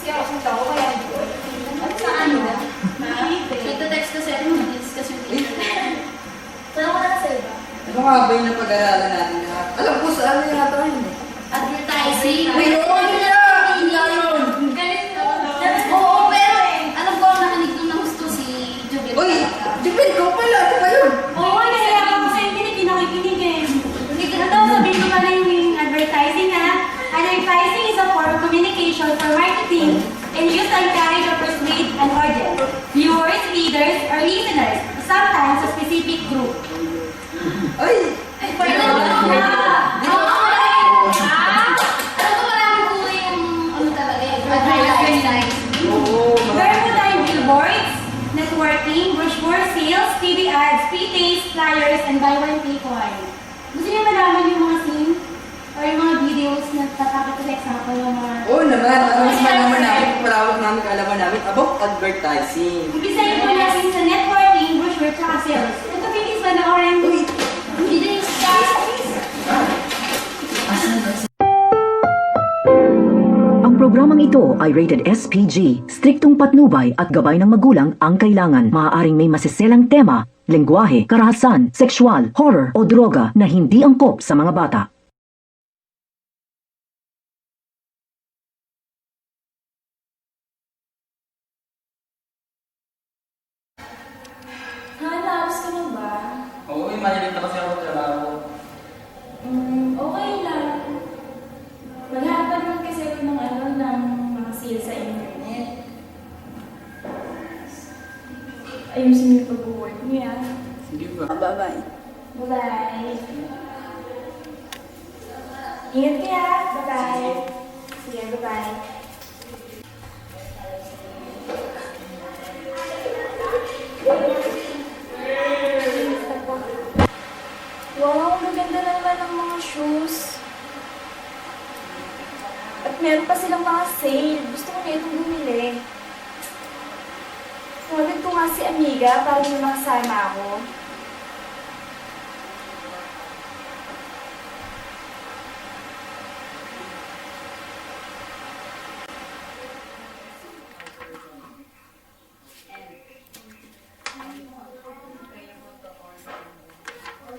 Kaya kasi tao, kaya hindi ko. Sa ano? Ito text ko sa'yo, mag-discuss yung teacher. Wala ko na sa iba. Ano nga ba yung napag-aralan natin na? Alam ko sa ano yata yun eh. Advertising. Uy, oo, yun na! Yun na yun! Oo, pero alam ko ang nakinig doon ng gusto si Jubil. Uy, Jubil, ikaw pala! Ano ba yun? Oo, kaya ako sa hindi pinakikinig eh. Ano daw sabihin ko pala yung advertising ha? Advertising is a form of communication for marketing and used to encourage or persuade an audience, viewers, readers, or listeners, sometimes a specific group. Ay! Ay, pardon mo na! Alam ko marami po yung ano talaga yung advertising. Oo, Meron po tayong billboards, networking, brochure sales, TV ads, pre-taste, flyers, and buy one, take one. Gusto niyo malaman yung mga scene? Or yung mga videos na tatapit sa example ng mga... Oo naman, ano mas malaman namin, palawag namin kaalaman namin about advertising. Umpisahin po natin sa networking, brochure, tsaka sales. Ito bilis ba na orange? Uy! Hindi din yung stars. Ang programang ito ay rated SPG. Striktong patnubay at gabay ng magulang ang kailangan. Maaaring may masiselang tema, lengguwahe, karahasan, sexual, horror o droga na hindi angkop sa mga bata. Hanapos ka na ba? Oo, imaginate na kasi ako sa trabaho. Okay lang. Maghahapan lang kasi ako ng ng mga sales sa internet. Ayusin niyo yung pag-work niyo yan. Sige ba? Bye-bye. Bye-bye. Ingat ka ya. Bye-bye. Sige, bye-bye. Wow, ang gaganda naman ng mga shoes. At meron pa silang mga sale. Gusto ko na itong bumili. Tawagin ko nga si Amiga para may makasama ako.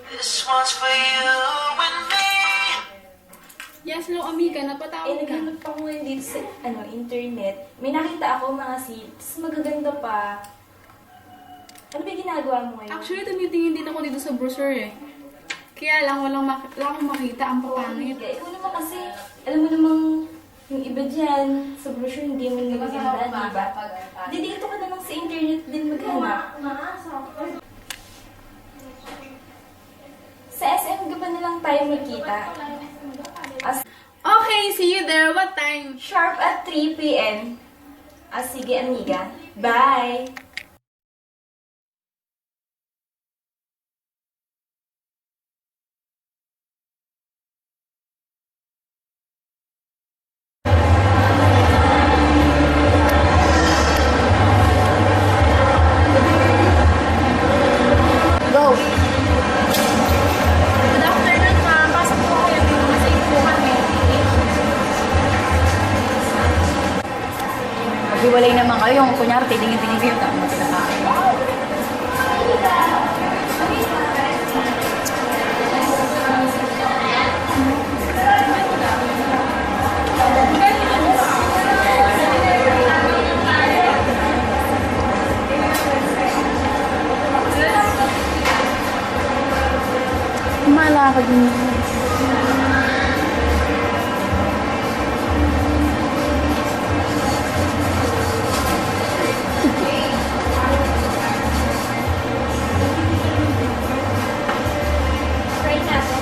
This one's for you and me. Yes, hello, amiga. Napatawag ka. Naghanap ako ngayon dito sa internet. May nakita ako mga seats. Magaganda pa. Ano ba yung ginagawa mo ngayon? Actually, tumitingin din ako dito sa brochure eh. Kaya lang, wala akong makita ang papangit. Amiga, ikaw naman kasi, alam mo namang yung iba dyan, sa brochure hindi mo nagaganda, di ba? Di dito ka na lang sa internet din maghanap. Sa SM ka ba nilang tayo magkita? Okay, see you there. What time? Sharp at 3 p.m. Sige, amiga. Bye! Go! Good afternoon, ma'am. Pasok po kayo dito kasi po kami. Maghiwalay naman kayo. Yung kunyari, titingin-tingin kayo. Tapos pinakain. Malakad mo. Try natin.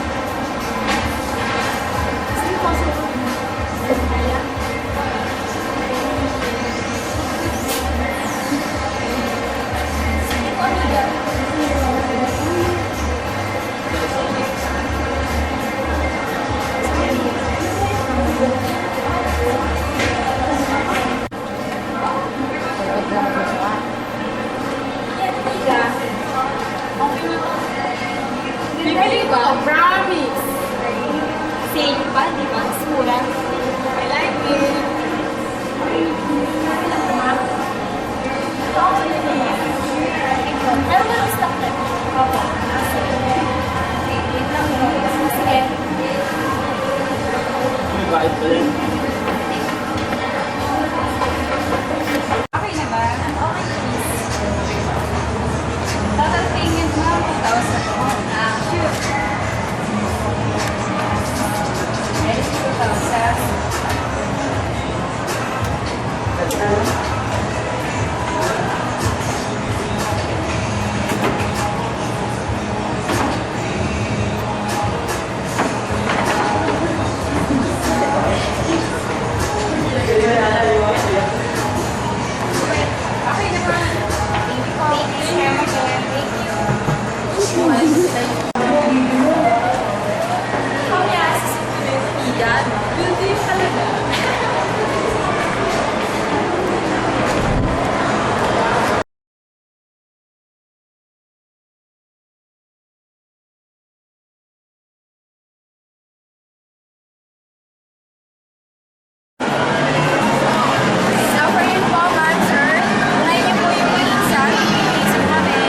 Now for your po, ma'am, sir. Unahin niyo po yung exam. Please po kami.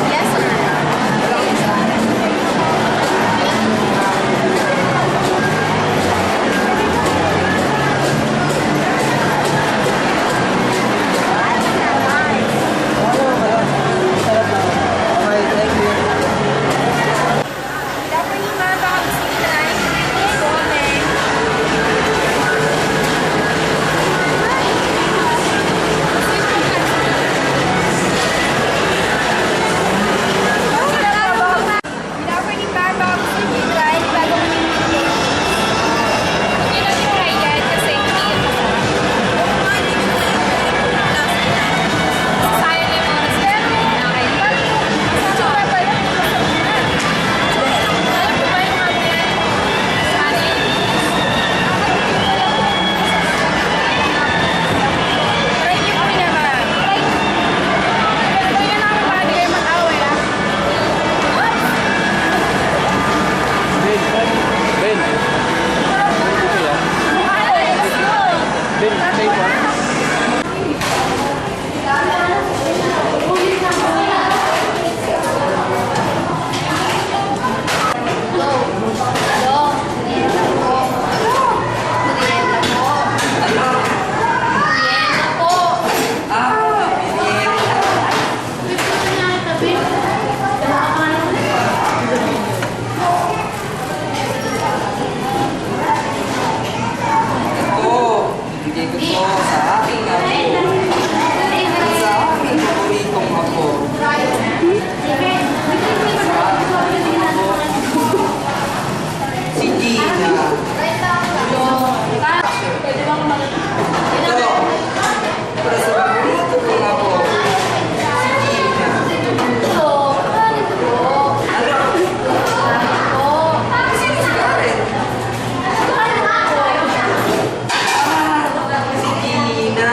Yes, sir. Now for you, ma'am, baka gusto niyo na. Please po kami. Pinapanig ba baka gusto niyo i-try bago mamimili? Hindi na try yan kasi hindi yan masarap. Sayang yung oras. Pero, okay. Tsura pa yun. Alam ko ba yung mga yan? Sari? Try niyo po naman. Try. Pero yun ang paano kayo mag-away, ah. Ben. Ben, say what? Ito, hindi ko to sa aking ako. Sa aking paboritong ako. Sa aking paboritong ako. Si Gina. Ito, para sa paborito kong ako. Si Gina. Si Scarlett. Si Gina.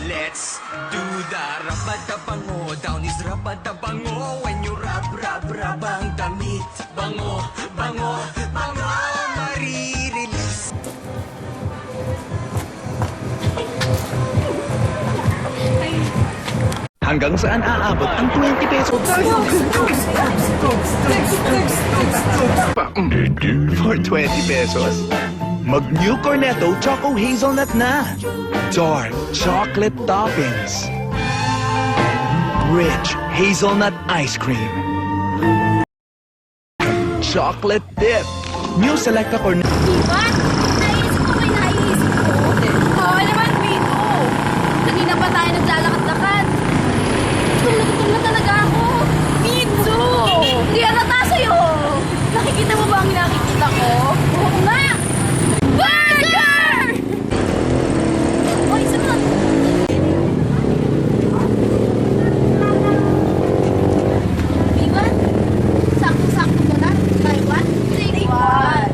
Let's do the rabadabango. Down is rabadabango. When you rab ang damit. Bango, bango, bango. Marirelease. Hanggang saan aabot ang 20 pesos? For 20 pesos, mag-new Cornetto Choco Hazelnut na. Dark chocolate toppings. Rich hazelnut ice cream. Chocolate dip. New Selecta Cornetto. Diba? Naisip ko kayo naiisip ko. Oo naman, Vito. Kanina pa tayo naglalakad-lakad. Gutom na talaga ako. Vito! Hindi halata sa'yo. Nakikita mo ba ang nakikita ko? Oo nga! Burger! O, isa na. Diba? Sakto-sakto ko na. Taiwan? Taiwan.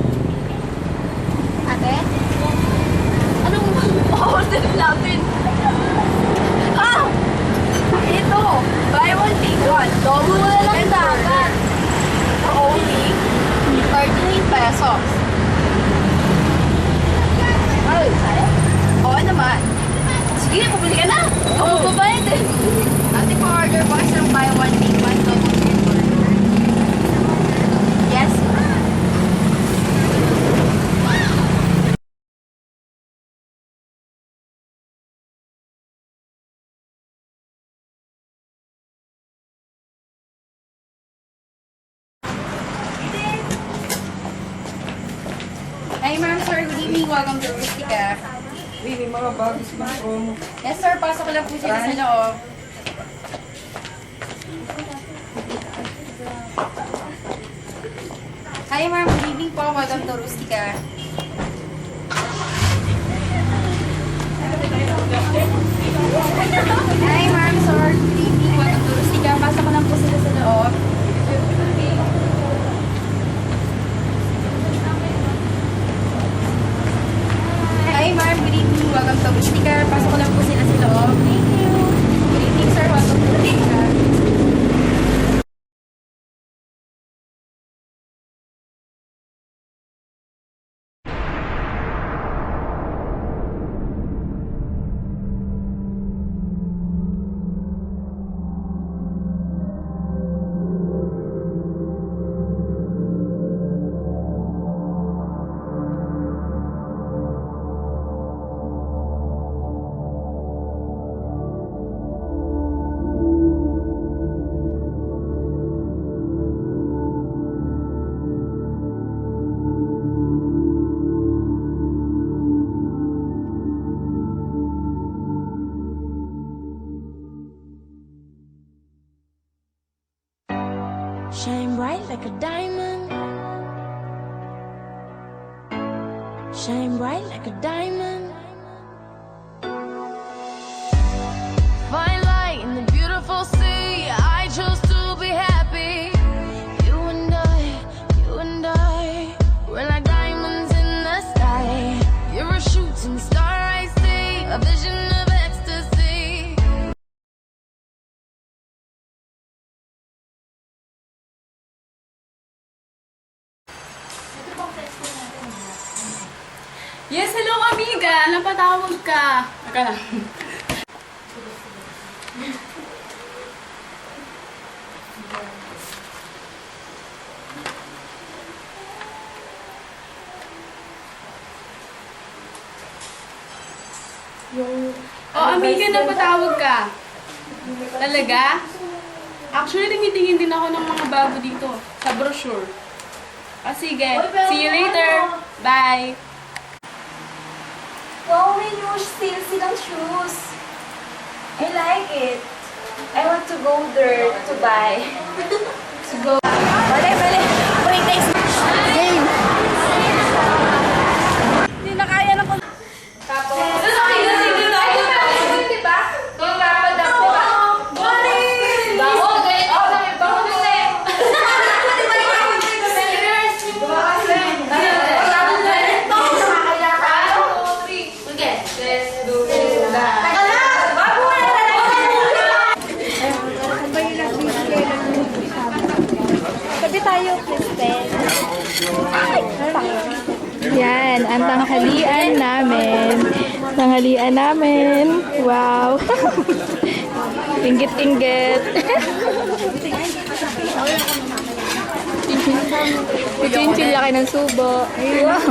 Hi, ma'am, sir. Good evening. Welcome to Rustica. Uy, may mga bagos mga promo. Yes, sir. Pasok ko lang po sila sa loob. Hi, ma'am. Good evening po. Welcome to Rustica. Hi, ma'am, sir. Good evening. Welcome to Rustica. Pasok ko lang po sila sa loob. Hi, ma'am. Good evening. Welcome to Rustica. Pasok ko lang po sila sa loob. Thank you. Good evening, sir. Welcome to Rustica. Shine bright like a diamond. Shine bright like a diamond. Find light in the beautiful sea. I chose to be happy. You and I, we're like diamonds in the sky. You're a shooting star I see, a vision of ecstasy. Yes, hello, amiga. Napatawag ka. Teka lang. Oh, amiga, napatawag ka. Talaga? Actually, tingin din ako ng mga bago dito sa brochure. Ah, sige. See you later. Bye. Wow, may new sale silang shoes. I like it. I want to go there to buy. To go. Bale. Wait, thanks. Game. Hindi na kaya na ko. Tapos. Diba? Yung papadap, diba? Boring! Bango, guys. Bango na eh. Sabi tayo, Kristen. Yan, ang tanghalian namin. Tanghalian namin. Wow. Inggit-inggit. Chinchil laki ng subo. Wow.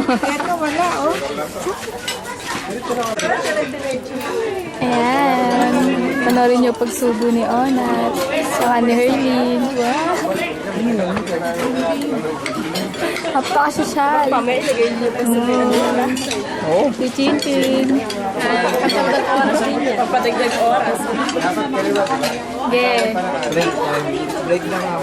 Ayan. Panorin niyo pagsubo ni Onat. Saka ni Herlin. Wow. Napakasosyal. Si Chinchil. Papadagdag oras. Yeah. Break na nga.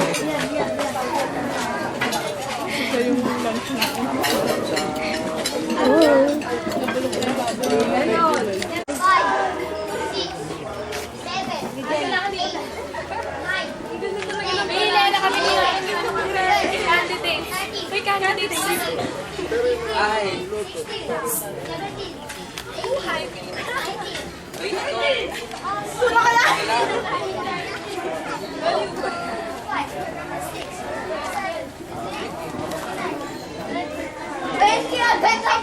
Ay, luto. Thank you.